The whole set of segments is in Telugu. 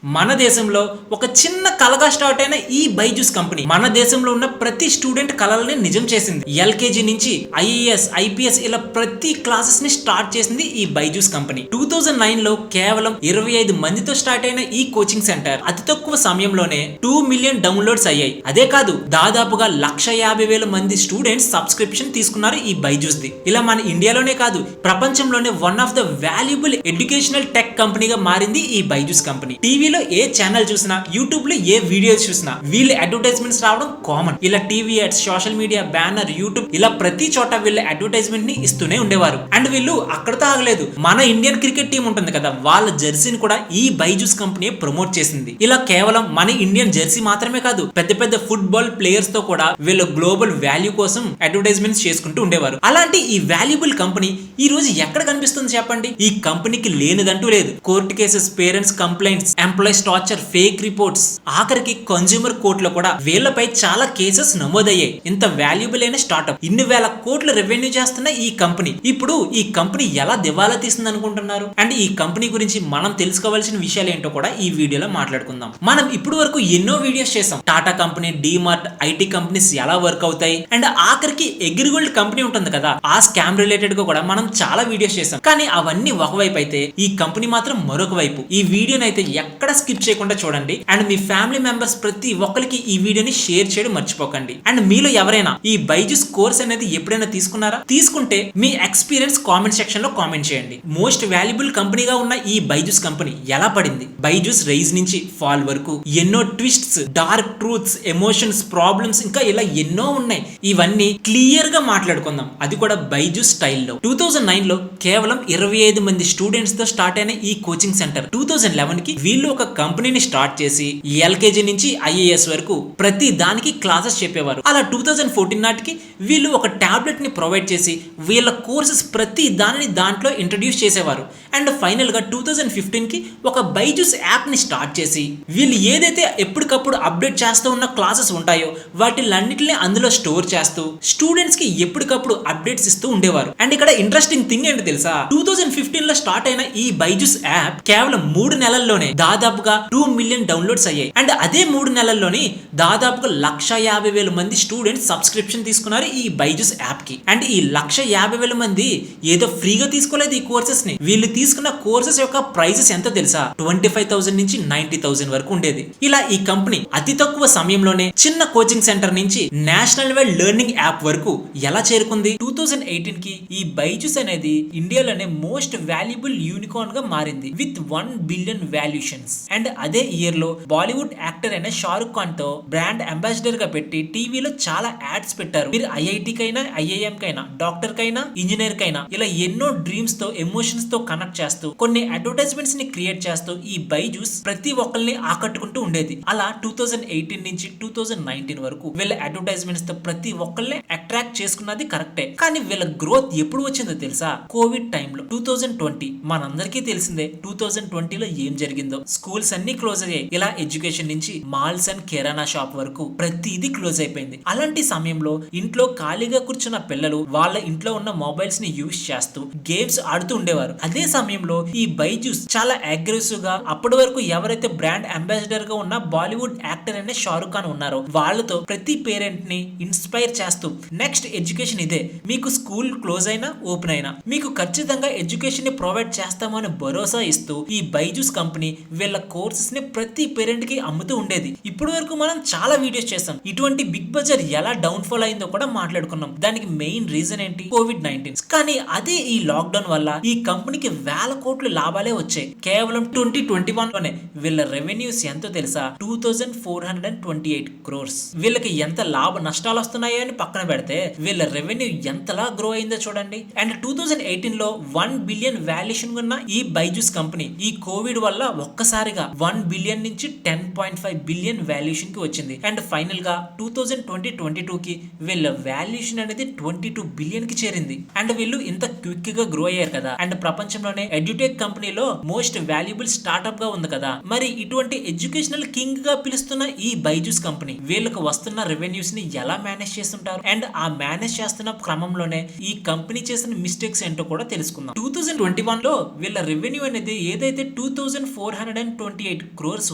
మన దేశంలో ఒక చిన్న కలగా స్టార్ట్ అయిన ఈ బైజూస్ కంపెనీ మన దేశంలో ఉన్న ప్రతి స్టూడెంట్ కలల్ని నిజం చేసింది. ఎల్కేజీ నుంచి ఐఏఎస్, ఐపీఎస్ ఇలా ప్రతి క్లాసెస్ ని స్టార్ట్ చేసింది ఈ బైజూస్ కంపెనీ. 2009 లో కేవలం 25 మందితో స్టార్ట్ అయిన ఈ కోచింగ్ సెంటర్ అతి తక్కువ సమయంలోనే 2 మిలియన్ డౌన్లోడ్స్ అయ్యాయి. అదే కాదు, దాదాపుగా 1,50,000 మంది స్టూడెంట్స్ సబ్స్క్రిప్షన్ తీసుకున్నారు ఈ బైజూస్ ది. ఇలా మన ఇండియాలోనే కాదు, ప్రపంచంలోనే one of the valuable educational tech కంపెనీగా మారింది ఈ బైజూస్ కంపెనీ. టీవీలో ఏ ఛానల్ చూసినా, యూట్యూబ్ లో ఏ వీడియోస్ చూసినా వీళ్ళ అడ్వర్టైజ్మెంట్స్ రావడం కామన్. ఇలా TV ads, social media, banner, YouTube ఇలా ప్రతి చోట వీళ్ళ అడ్వర్టైజ్మెంట్ ని ఇస్తూనే ఉండేవారు. అండ్ వీళ్ళు అక్కడతో ఆగలేదు. మన ఇండియన్ క్రికెట్ టీం ఉంటుంది కదా, వాళ్ళ జెర్సీని కూడా ఈ బైజూస్ కంపెనీ ప్రమోట్ చేసింది. ఇలా కేవలం మన ఇండియన్ జెర్సీ మాత్రమే కాదు, పెద్ద పెద్ద ఫుట్బాల్ ప్లేయర్స్ తో కూడా వీళ్ళ గ్లోబల్ వాల్యూ కోసం అడ్వర్టైజ్మెంట్స్ చేసుకుంటూ ఉండేవారు. అలాంటి ఈ వాల్యుబుల్ కంపెనీ ఈ రోజు ఎక్కడ కనిపిస్తుంది చెప్పండి? ఈ కంపెనీకి లేనిదంటూ లేదు. Court cases, parents complaints, employees torture, fake reports, ఆఖరికి కన్స్యూమర్ కోర్టులో కూడా వీళ్ళపై చాలా కేసెస్ నమోదయ్యాయి. ఇంత వాల్యుబుల్ అయిన స్టార్ట్అప్, ఇన్ని వేల కోట్ల రెవెన్యూ చేస్తున్న ఈ కంపెనీ ఇప్పుడు ఈ కంపెనీ ఎలా దివాలా తీస్తుంది అనుకుంటున్నారు? అండ్ ఈ కంపెనీ గురించి మనం తెలుసుకోవాల్సిన విషయాలు ఏంటో కూడా ఈ వీడియోలో మాట్లాడుకుందాం. మనం ఇప్పుడు వరకు ఎన్నో వీడియోస్ చేసాం. Tata company, DMart, IT companies ఎలా వర్క్ అవుతాయి, అండ్ ఆఖరికి అగ్రిగోల్డ్ కంపెనీ ఉంటుంది కదా, ఆ స్కామ్ రిలేటెడ్ గా కూడా మనం చాలా వీడియోస్ చేసాం. కానీ అవన్నీ ఒకవైపు అయితే ఈ కంపెనీ మాత్రం మరొక వైపు. ఈ వీడియోని అయితే ఎక్కడ స్కిప్ చేయకుండా చూడండి. అండ్ మీ ఫ్యామిలీ మెంబర్స్ ప్రతి ఒక్కరికి ఈ వీడియోని షేర్ చేయడం మర్చిపోకండి. అండ్ మీలో ఎవరైనా ఈ బైజూస్ కోర్స్ అనేది ఎప్పుడైనా తీసుకున్నారా? తీసుకుంటే మీ ఎక్స్పీరియన్స్ కామెంట్ సెక్షన్ లో కామెంట్ చేయండి. మోస్ట్ వాల్యుబుల్ కంపెనీగా ఉన్న ఈ బైజూస్ కంపెనీ ఎలా పడింది? బైజూస్ రైజ్ నుంచి ఫాల్ వరకు ఎన్నో twists, dark truths, emotions, problems ఇంకా ఇలా ఎన్నో ఉన్నాయి. ఇవన్నీ క్లియర్ గా మాట్లాడుకుందాం, అది కూడా బైజూస్ స్టైల్లో. 2009 లో కేవలం 25 మంది స్టూడెంట్స్ తో స్టార్ట్ అయిన ఈ కోచింగ్ సెంటర్ 2011 కి వీళ్ళు ఒక కంపెనీని స్టార్ట్ చేసి ఎల్కేజీ నుంచి ఐఏఎస్ వరకు ప్రతి దానికి క్లాసెస్ చెప్పేవారు. అలా 2014 నాటికి వీళ్ళు ఒక టాబ్లెట్ ని ప్రొవైడ్ చేసి వీళ్ళ కోర్సెస్ ప్రతి దానిని దాంట్లో ఇంట్రడ్యూస్ చేసేవారు. అండ్ ఫైనల్ గా 2015 కి ఒక బైజూస్ యాప్ ని స్టార్ట్ చేసి వీళ్ళు ఏదైతే ఎప్పటికప్పుడు అప్డేట్ చేస్తూ ఉన్న క్లాసెస్ ఉంటాయో వాటిలన్నిటిని అందులో స్టోర్ చేస్తూ స్టూడెంట్స్ కి ఎప్పటికప్పుడు అప్డేట్స్ ఇస్తూ ఉండేవారు. అండ్ ఇక్కడ ఇంట్రెస్టింగ్ థింగ్ ఏంటి తెలుసా? 2015 లో స్టార్ట్ అయిన ఈ బైజూస్ యాప్ కేవలం 3 నెలల్లోనే దాదాపుగా 2 మిలియన్ డౌన్లోడ్స్ అయ్యాయి. అండ్ అదే 3 నెలల్లోనే దాదాపుగా 1,50,000 మంది స్టూడెంట్స్ సబ్స్క్రిప్షన్ తీసుకున్నారు ఈ బైజూస్ యాప్ కి. అండ్ ఈ 1,50,000 మంది ఏదో ఫ్రీగా తీసుకోలేదు ఈ కోర్సెస్ ని. వీళ్ళు తీసుకున్న కోర్సెస్ యొక్క ప్రైజెస్ ఎంత తెలుసా? 25,000 నుంచి 90,000 వరకు ఉండేది. ఇలా ఈ కంపెనీ అతి తక్కువ సమయంలోనే చిన్న కోచింగ్ సెంటర్ నుంచి నేషనల్ వైడ్ లెర్నింగ్ యాప్ వరకు ఎలా చేరుకుంది? 2018 కి ఈ బైజూస్ అనేది ఇండియాలోనే మోస్ట్ వాల్యుబుల్ యూనికార్న్ గా మారింది విత్ 1 బిలియన్ వాల్యుయేషన్స్. అండ్ అదే ఇయర్ లో బాలీవుడ్ యాక్టర్ అయిన షారుఖ్ ఖాన్ తో బ్రాండ్ అంబాసిడర్ గా పెట్టి టీవీలో చాలా యాడ్స్ పెట్టారు. మీరు ఐఐటి కైనా, ఐఐఎం కైనా, డాక్టర్ కైనా, ఇంజనీర్ కైనా ఇలా ఎన్నో డ్రీమ్స్ తో, ఎమోషన్స్ తో కనెక్ట్ చేస్తూ కొన్ని అడ్వర్టైజ్మెంట్స్ ని క్రియేట్ చేస్తూ ఈ బైజూస్ ప్రతి ఒక్కరిని ఆకట్టుకుంటూ ఉండేది. అలా 2018 నుంచి 2019 వరకు వీళ్ళ అడ్వర్టైజ్మెంట్స్ తో ప్రతి ఒక్కరిని అట్రాక్ట్ చేసుకున్నది కరెక్టే. కానీ వీళ్ళ గ్రోత్ ఎప్పుడు వచ్చిందో తెలుసా? కోవిడ్ టైంలో 2020. మనందరికీ తెలిసిందే 2020 లో ఏం జరిగిందో. స్కూల్స్ అన్ని క్లోజ్ అయ్యాయి. ఇలా ఎడ్యుకేషన్ నుంచి మాల్స్ అండ్ కిరాణా షాప్ వరకు ప్రతిదీ క్లోజ్ అయిపోయింది. అలాంటి సమయంలో ఇంట్లో ఖాళీగా కూర్చున్న పిల్లలు వాళ్ళ ఇంట్లో ఉన్న మొబైల్స్ ని యూజ్ చేస్తూ గేమ్స్ ఆడుతూ ఉండేవారు. అదే సమయంలో ఈ బైజూస్ చాలా అగ్రెసివ్ గా అప్పటి వరకు ఎవరైతే బ్రాండ్ అంబాసిడర్ గా ఉన్న బాలీవుడ్ యాక్టర్ అయిన షారుఖ్ ఖాన్ ఉన్నారో వాళ్ళతో ప్రతి పేరెంట్ ని ఇన్స్పైర్ చేస్తూ నెక్స్ట్ ఎడ్యుకేషన్ ఇదే, మీకు స్కూల్ క్లోజ్ అయినా ఓపెన్ అయినా మీకు ఖచ్చితంగా ఎడ్యుకేషన్ ని ప్రొవైడ్ చేస్తామని భరోసా ఇస్తూ ఈ బైజూస్ కంపెనీ వీళ్ళ కోర్సెస్ ని ప్రతి పేరెంట్ కి అమ్ముతూ ఉండేది. ఇప్పటి వరకు మనం చాలా వీడియోస్ చేస్తాం. ఇటువంటి బిగ్ బజార్ ఎలా డౌన్ ఫాల్ అయిందో కూడా మాట్లాడుకున్నాం. దానికి మెయిన్ రీజన్ ఏంటి? కోవిడ్-19. కానీ అదే ఈ లాక్డౌన్ వల్ల ఈ కంపెనీకి వేల కోట్లు లాభాలే వచ్చాయి. కేవలం 2021 లోనే వీళ్ళ రెవెన్యూస్ ఎంతో తెలుసా? 2,428 crores. వీళ్ళకి ఎంత లాభ నష్టాలు వస్తున్నాయో అని పక్కన పెడితే వీళ్ళ రెవెన్యూ ఎంతలా గ్రో అయిందో చూడండి. అండ్ 2018 లో 1 బిలియన్ వాల్యుయేషన్ ఉన్న ఈ బైజూస్ కంపెనీ ఈ కోవిడ్ వల్ల ఒక్కసారిగా 1 బిలియన్ నుంచి 10.5 బిలియన్ వాల్యుయేషన్ కి వచ్చింది. అండ్ ఫైనల్ గా 2022 కి వీళ్ళ వాల్యుయేషన్ అనేది 22 బిలియన్ కి చేరింది. అండ్ వీళ్ళు ఇంత క్విక్ గా గ్రో అయ్యారు కదా. అండ్ ప్రపంచంలోనే అనే ఎడ్యుటెక్ కంపెనీలో మోస్ట్ వాల్యుబుల్ స్టార్ట్అప్ గా ఉంది కదా. మరి ఇటువంటి ఎడ్యుకేషనల్ కింగ్ గా పిలుస్తున్న ఈ బైజూస్ కంపెనీ వీళ్ళకి వస్తున్న రెవెన్యూస్ ని ఎలా మేనేజ్ చేస్తుంటారు అండ్ ఆ మేనేజ్ చేస్తున్న క్రమంలోనే ఈ కంపెనీ చేసిన మిస్టేక్స్ ఏంటో కూడా తెలుసుకుందాం. 2021 లో వీళ్ళ రెవెన్యూ అనేది ఏదైతే 2428 crores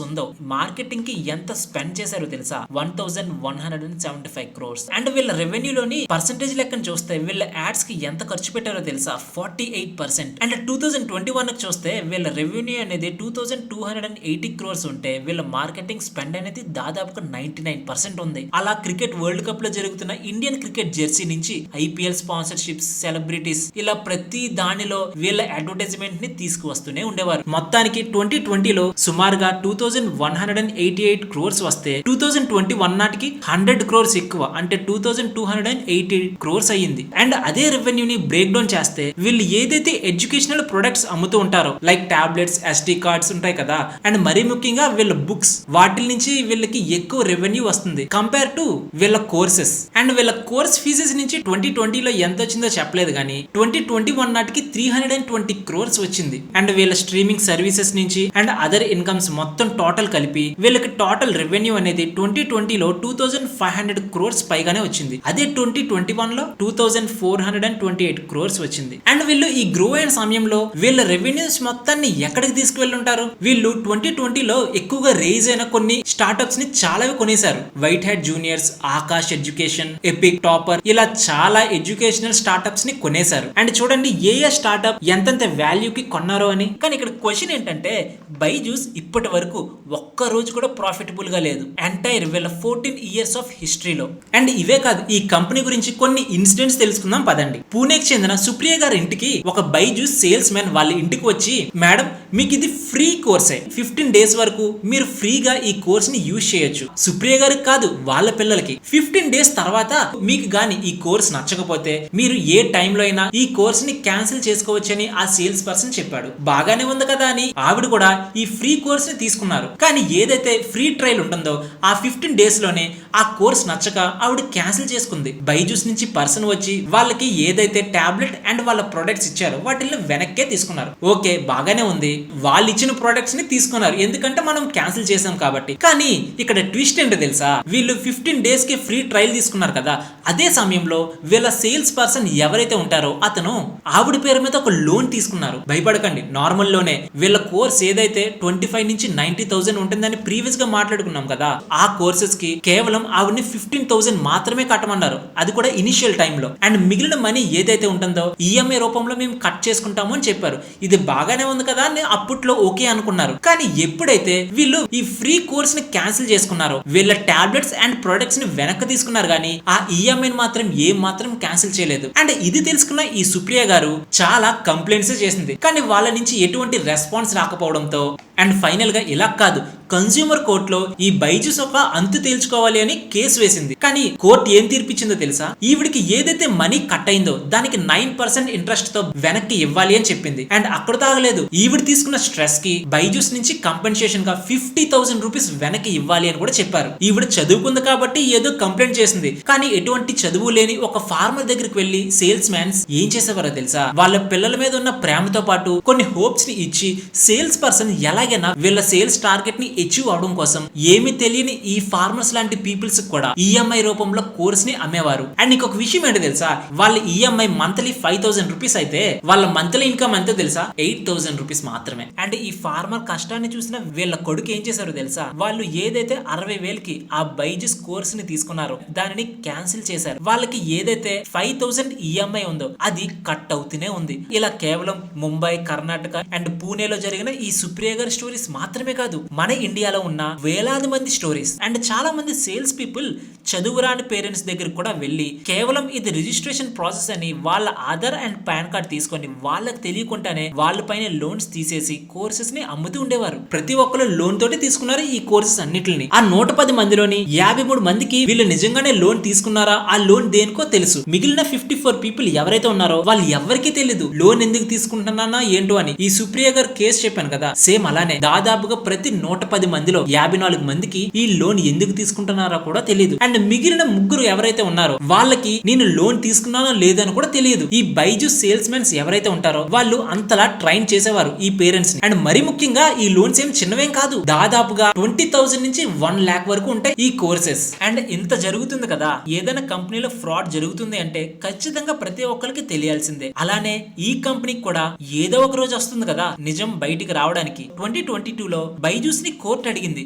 ఉందో మార్కెటింగ్ కి ఎంత స్పెండ్ చేశారో తెలుసా? 1175 crores. అండ్ వీళ్ళ రెవెన్యూలోని పర్సెంటేజ్ లెక్కను చూస్తే వీళ్ళ యాడ్స్ కి ఎంత ఖర్చు పెట్టారో తెలుసా? 48%. అండ్ 2021 కి చూస్తే వీళ్ళ రెవెన్యూ అనేది 2280 crores ఉంటే వీళ్ళ మార్కెటింగ్ స్పెండ్ అనేది దాదాపుగా 99% ఉంది. అలా క్రికెట్ వరల్డ్ కప్ లో జరుగుతున్న ఇండియన్ క్రికెట్ జెర్సీ నుంచి ఐపీఎల్ స్పాన్సర్షిప్స్, సెలబ్రిటీస్ ఇలా ప్రతి దానిలో వీళ్ళ అడ్వర్టైజ్మెంట్ ని తీసుకువస్తూనే ఉండేవారు. మొత్తానికి 2020లో సుమారుగా 2188 crores వస్తే 2021 నాటికి 100 crores ఎక్కువ, అంటే 2280 crores అయ్యింది. అండ్ అదే రెవెన్యూని బ్రేక్ డౌన్ చేస్తే వీళ్ళు ఏదైతే ఎడ్యుకేషనల్ ప్రొడక్ట్స్ అమ్ముతూ ఉంటారో లైక్ టాబ్లెట్స్, ఎస్డి కార్డ్స్ ఉంటాయి కదా, అండ్ మరీ ముఖ్యంగా వీళ్ళ బుక్స్, వాటి నుంచి వీళ్ళకి ఎక్కువ రెవెన్యూ వస్తుంది కంపేర్ టు వీళ్ళ కోర్సెస్. అండ్ వీళ్ళ కోర్స్ ఫీజెస్ నుంచి 2020లో ఎంత వచ్చిందో చెప్పలేదు కానీ 2021 నాటికి 320 crores వచ్చింది. అండ్ వీళ్ళ స్ట్రీమింగ్ సర్వీసెస్ నుంచి అండ్ అదర్ ఇన్కమ్స్ మొత్తం టోటల్ కలిపి వీళ్ళకి టోటల్ రెవెన్యూ అనేది 2020లో 2500 crores పైగానే వచ్చింది. అదే 2021లో 2428 crores వచ్చింది. అండ్ వీళ్ళు ఈ గ్రో అయిన సమయంలో వీళ్ళ రెవెన్యూస్ మొత్తాన్ని ఎక్కడికి తీసుకువెళ్ళుంటారు? వీళ్ళు 2020లో ఎక్కువగా రేజ్ అయిన కొన్ని స్టార్ట్అప్స్ ని చాలా కొనేశారు. White head juniors, Akash education, epic, topper ఇలా చాలా ఎడ్యుకేషనల్ స్టార్ట్అప్స్ ని కొనేశారు. అండ్ చూడండి ఏ స్టార్ట్అప్ ఎంతెంత వాల్యూకి కొన్నారో అని. కానీ ఇక్కడ క్వశ్చన్ ఏంటంటే బైజూస్ ఇప్పటి వరకు ఒక్క రోజు కూడా ప్రాఫిటబుల్ గా లేదు ఎంటైర్ వీళ్ళ 14 years ఆఫ్ హిస్టరీలో. అండ్ ఇవే కాదు, ఈ కంపెనీ గురించి కొన్ని ఇన్సిడెంట్స్ తెలుసుకుందాం పదండి. పూణేకి చెందిన సుప్రియ గారి ఇంటికి ఒక బైజూస్ సేల్స్ మ్యాన్ వాళ్ళ ఇంటికి వచ్చి, మేడం మీకు ఇది ఫ్రీ కోర్సే, 15 days వరకు మీరు ఫ్రీగా ఈ కోర్స్ ని యూజ్ చేయొచ్చు. సుప్రియ గారికి కాదు, వాళ్ళ పిల్లలకి. 15 days తర్వాత మీకు గాని ఈ కోర్స్ నచ్చకపోతే మీరు ఏ టైంలో అయినా ఈ కోర్స్ ని క్యాన్సిల్ చేసుకోవచ్చని ఆ సేల్స్ పర్సన్ చెప్పాడు. బాగానే ఉంది కదా అని ఆవిడ కూడా ఈ ఫ్రీ కోర్స్ ని తీసుకున్నారు. కానీ ఏదైతే ఫ్రీ ట్రయల్ ఉంటుందో ఆ 15 days లోనే ఆ కోర్స్ నచ్చక ఆవిడ క్యాన్సిల్ చేసుకుంది. బైజూస్ నుంచి పర్సన్ వచ్చి వాళ్ళకి ఏదైతే టాబ్లెట్ అండ్ వాళ్ళ ప్రొడక్ట్స్ ఇచ్చారో వాటిని వెనక్కే తీసుకున్నారు. ఓకే బాగానే ఉంది, వాళ్ళు ఇచ్చిన ప్రొడక్ట్స్ ని తీసుకున్నారు ఎందుకంటే మనం క్యాన్సిల్ చేసాం కాబట్టి. కానీ ఇక్కడ ట్విస్ట్ ఏంటో తెలుసా? వీళ్ళు 15 days కి ఫ్రీ ట్రయల్ తీసుకున్నారు కదా, అదే సమయంలో వీళ్ళ సేల్స్ పర్సన్ ఎవరైతే ఉంటారో అతను ఆవిడ పేరు మీద ఒక లోన్ తీసుకున్నారు. భయపడకండి, నార్మల్ లోనే. వీళ్ళ కోర్స్ ఏదైతే 25 నుంచి 90,000 ఉంటుందని ప్రీవియస్ గా మాట్లాడుకున్నాం కదా, ఆ కోర్సెస్ కి కేవలం ఆవిడని 15,000 మాత్రమే కట్టమన్నారు. అది కూడా ఇనిషియల్ టైంలో. అండ్ మిగిలిన మనీ ఏదైతే ఉంటుందో ఈఎంఐ రూపంలో మేము కట్ చేసుకుంటాము అని చెప్పారు. ఇది బాగానే ఉంది కదా అని అప్పట్లో ఓకే అనుకున్నారు. కానీ ఎప్పుడైతే వీళ్ళు ఈ ఫ్రీ కోర్స్ ని క్యాన్సిల్ చేసుకున్నారో వీళ్ళ టాబ్లెట్స్ అండ్ ప్రొడక్ట్స్ ని వెనక్కి తీసుకున్నారు కానీ ఆ ఈఎంఐ మాత్రం ఏం మాత్రం క్యాన్సిల్ చేయలేదు. అండ్ ఇది తెలుసుకున్న ఈ సుప్రియ గారు చాలా కంప్లైంట్స్ చేసింది. కానీ వాళ్ళ నుంచి ఎటువంటి రెస్పాన్స్ రాకపోవడంతో అండ్ ఫైనల్ గా ఇలా కాదు, కన్స్యూమర్ కోర్టులో ఈ బైజూస్ ఒక అంతు తేల్చుకోవాలి అని కేసు వేసింది. కానీ కోర్టు ఏం తీర్పిచ్చిందో తెలుసా? ఈవిడికి ఏదైతే మనీ కట్ అయిందో దానికి 9% ఇంట్రెస్ట్ తో వెనక్కి ఇవ్వాలి అని చెప్పింది. అండ్ అక్కడ తాగలేదు, ఈవిడ తీసుకున్న స్ట్రెస్ కి బైజూస్ నుంచి కంపెన్సేషన్ గా 50,000 రూపీస్ వెనక్కి ఇవ్వాలి అని కూడా చెప్పారు. ఈవిడ చదువుకుంది కాబట్టి ఏదో కంప్లైంట్ చేసింది. కానీ ఎటువంటి చదువు లేని ఒక ఫార్మర్ దగ్గరికి వెళ్లి సేల్స్ మ్యాన్స్ ఏం చేసేవారో తెలుసా? వాళ్ళ పిల్లల మీద ఉన్న ప్రేమతో పాటు కొన్ని హోప్స్ ని ఇచ్చి సేల్స్ పర్సన్ ఎలాగైనా వీళ్ళ సేల్స్ టార్గెట్ ని అచీవ్ అవడం కోసం ఏమీ తెలియని ఈ ఫార్మర్స్ లాంటి పీపుల్స్ కూడా ఈఎంఐ రూపంలో కోర్స్ ని అమ్మేవారు. అండ్ ఇంకొక విషయం ఏంటో తెలుసా? వాళ్ళ ఈఎంఐ మంత్లీ 5,000 రూపీస్ అయితే వాళ్ళ మంత్లీ ఇన్కమ్ ఎంతో తెలుసా? 8,000 రూపీస్ మాత్రమే. అండ్ ఈ ఫార్మర్ కష్టాన్ని చూసిన వీళ్ళ కొడుకు ఏం చేశారో తెలుసా? వాళ్ళు ఏదైతే 60,000కి ఆ బైజూస్ కోర్స్ ని తీసుకున్నారో దానిని క్యాన్సిల్ చేశారు. వాళ్ళకి ఏదైతే 5,000 ఈఎంఐ ఉందో అది కట్ అవుతూనే ఉంది. ఇలా కేవలం ముంబై, కర్ణాటక అండ్ పూణేలో జరిగిన ఈ సుప్రియ గారి స్టోరీస్ మాత్రమే కాదు, మన ఇండియాలో ఉన్న వేలాది మంది స్టోరీస్. అండ్ చాలా మంది సేల్స్ పీపుల్ చదువురాని పేరెంట్స్ దగ్గర కూడా వెళ్ళి కేవలం ఇది రిజిస్ట్రేషన్ ప్రాసెస్ అని వాళ్ళ ఆధార్ అండ్ పాన్ కార్డ్ తీసుకొని వాళ్ళకి తెలియకుండానే వాళ్ళ పైన లోన్స్ తీసేసి కోర్సెస్ ని అమ్ముతూ ఉండేవారు. ప్రతి ఒక్కరు లోన్ తోటి తీసుకున్నారు ఈ కోర్సెస్ అన్నిటిని. ఆ 110 మందిలోని 53 మందికి వీళ్ళు నిజంగానే లోన్ తీసుకున్నారా, ఆ లోన్ దేనికో తెలుసు. మిగిలిన 54 పీపుల్ ఎవరైతే ఉన్నారో వాళ్ళు ఎవరికీ తెలియదు లోన్ ఎందుకు తీసుకుంటున్నానా ఏంటో అని. ఈ సుప్రియ గారు కేసు చెప్పాను కదా, సేమ్ అలానే అలానే దాదాపుగా ప్రతి 110 మందిలో 54 మందికి ఈ లోన్ ఎందుకు తీసుకుంటున్నారో కూడా తెలియదు. అండ్ మిగిలిన ముగ్గురు ఎవరైతే ఉన్నారో వాళ్ళకి నేను లోన్ తీసుకున్నానో లేదని కూడా తెలియదు. ఈ బైజూస్ సేల్స్ మెన్స్ ఎవరైతే ఉంటారో వాళ్ళు అంతలా ట్రైన్ చేసేవారు ఈ పేరెంట్స్ ని. అండ్ మరి ముఖ్యంగా ఈ లోన్స్ ఏం చిన్నవేం కాదు, దాదాపుగా 20,000 నుంచి 1 lakh వరకు ఉంటాయి ఈ కోర్సెస్. అండ్ ఇంత జరుగుతుంది కదా, ఏదైనా కంపెనీలో ఫ్రాడ్ జరుగుతుంది అంటే ఖచ్చితంగా ప్రతి ఒక్కరికి తెలియాల్సిందే. అలానే ఈ కంపెనీకి కూడా ఏదో ఒక రోజు వస్తుంది కదా నిజం బయటికి రావడానికి. 2022లో బైజూస్ ని కోర్టు అడిగింది,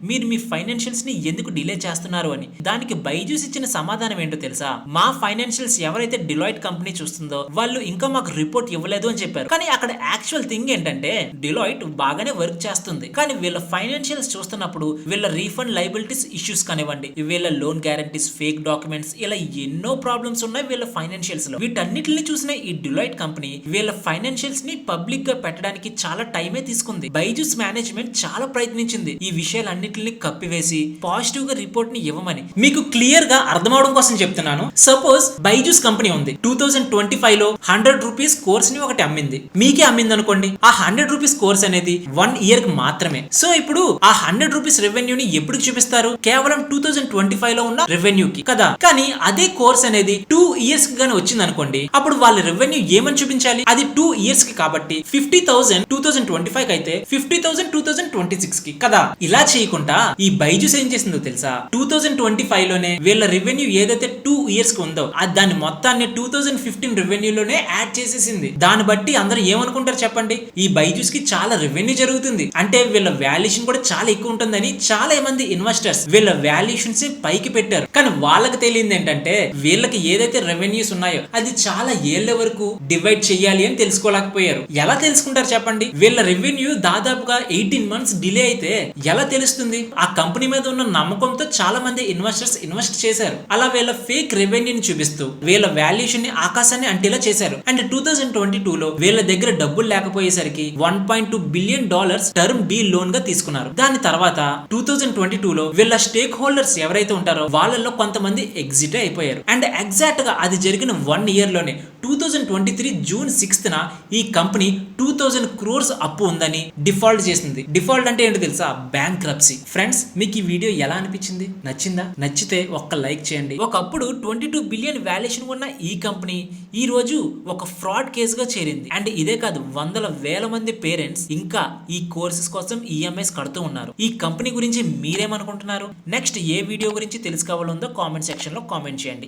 మీరు మీ ఫైనాన్షియల్స్ ని ఎందుకు డిలే చేస్తున్నారు అని. దానికి బైజూస్ ఇచ్చిన సమాధానం ఏంటో తెలుసా? మా ఫైనాన్షియల్స్ ఎవరైతే డిలాయిట్ కంపెనీ చూస్తుందో వాళ్ళు ఇంకా మాకు రిపోర్ట్ ఇవ్వలేదు అని చెప్పారు. కానీ అక్కడ యాక్చువల్ థింగ్ ఏంటంటే డిలాయిట్ బాగానే వర్క్ చేస్తుంది, కానీ వీళ్ళ ఫైనాన్షియల్స్ చూస్తున్నప్పుడు వీళ్ళ రీఫండ్ లైబిలిటీస్ ఇష్యూస్ కానివ్వండి, వీళ్ళ లోన్ గ్యారంటీస్, ఫేక్ డాక్యుమెంట్స్, ఇలా ఎన్నో ప్రాబ్లమ్స్ ఉన్నాయి వీళ్ళ ఫైనాన్షియల్స్ లో. వీటన్నిటిని చూసిన ఈ డిలాయిట్ కంపెనీ వీళ్ళ ఫైనాన్షియల్స్ ని పబ్లిక్ గా పెట్టడానికి చాలా టైమే తీసుకుంది. బైజూస్ మేనేజ్మెంట్ చాలా ప్రయత్నించింది ఈ విషయాలన్నిటిని కప్పివేసి పాజిటివ్ గా రిపోర్ట్ ని ఇవ్వమని. మీకు క్లియర్ గా అర్థం అవడం కోసం చెప్తున్నాను. సపోజ్ బైజూస్ కంపెనీ ఉంది, 2025లో 100 రూపీస్ కోర్స్ ని ఒకటి అమ్మింది, మీకే అమ్మింది అనుకోండి. ఆ 100 రూపీస్ కోర్స్ అనేది 1 year కి మాత్రమే. సో ఇప్పుడు ఆ 100 రూపీస్ రెవెన్యూని ఎప్పుడు చూపిస్తారు? కేవలం 2025లో ఉన్న రెవెన్యూకి కదా. కానీ అదే కోర్స్ అనేది 2 years కి గానీ వచ్చింది అనుకోండి, అప్పుడు వాళ్ళ రెవెన్యూ ఏమని చూపించాలి? అది 2 years కి కాబట్టి 50,000 2025 కి అయితే 50,000 2026 కి కదా. ఇలా చేయకుండా ఈ బైజూస్ ఏం చేసిందో తెలుసా? 2025 లోనే వీళ్ళ రెవెన్యూ ఏదైతే 2 years కి ఉందో దాన్ని మొత్తాన్ని 2015 రెవెన్యూలోనే యాడ్ చేసేసింది. దాన్ని బట్టి అందరూ ఏమనుకుంటారు చెప్పండి? ఈ బైజూస్ కి చాలా రెవెన్యూ జరుగుతుంది అంటే వీళ్ళ వాల్యుయేషన్ కూడా చాలా ఎక్కువ ఉంటుందని చాలా మంది ఇన్వెస్టర్స్ వీళ్ళ వాల్యుయేషన్స్ పైకి పెట్టారు. కానీ వాళ్ళకి తెలియదు ఏంటంటే వీళ్ళకి ఏదైతే రెవెన్యూస్ ఉన్నాయో అది చాలా ఏళ్ల వరకు డివైడ్ చేయాలి అని తెలుసుకోలేకపోయారు. ఎలా తెలుసుకుంటారు చెప్పండి? వీళ్ళ రెవెన్యూ దాదాపుగా 18 months డిలే అయితే ఎలా తెలుస్తుంది? ఆ కంపెనీ మీద ఉన్న నమ్మకంతో చాలా మంది ఇన్వెస్టర్స్ ఇన్వెస్ట్ చేశారు. అలా వీళ్ళ ఫేక్ రెవెన్యూని చూపిస్తూ వీళ్ళ వాల్యుయేషన్ ని ఆకాశాన్ని అంటేలా చేశారు. అండ్ 2022లో వీళ్ళ దగ్గర డబ్బులు లేకపోయేసరికి $1.2 billion టర్మ్ బి లోన్ గా తీసుకున్నారు. దాని తర్వాత 2022లో వీళ్ళ స్టేక్ హోల్డర్స్ ఎవరైతే ఉంటారో వాళ్ళలో కొంతమంది ఎగ్జిట్ అయిపోయారు. అండ్ ఎగ్జాక్ట్ గా అది జరిగిన 1 year లోనే 2023 June 6th ఈ కంపెనీ 2000 crores అప్పు ఉందని డిఫాల్ట్ చేసింది. డిఫాల్ట్ అంటే ఏంటో తెలుసా? బ్యాంక్రప్సీ. ఫ్రెండ్స్, మీకు ఈ వీడియో ఎలా అనిపించింది? నచ్చిందా? నచ్చితే ఒక్క లైక్ చేయండి. ఒకప్పుడు 22 billion వాల్యుయేషన్ ఉన్న ఈ కంపెనీ ఈ రోజు ఒక ఫ్రాడ్ కేసుగా చేరింది. అండ్ ఇదే కాదు, వందల వేల మంది పేరెంట్స్ ఇంకా ఈ కోర్సెస్ కోసం ఈఎంఐస్ కడుతూ ఉన్నారు. ఈ కంపెనీ గురించి మీరేమనుకుంటున్నారు? నెక్స్ట్ ఏ వీడియో గురించి తెలుసుకోవాలో కామెంట్ సెక్షన్ లో కామెంట్ చేయండి.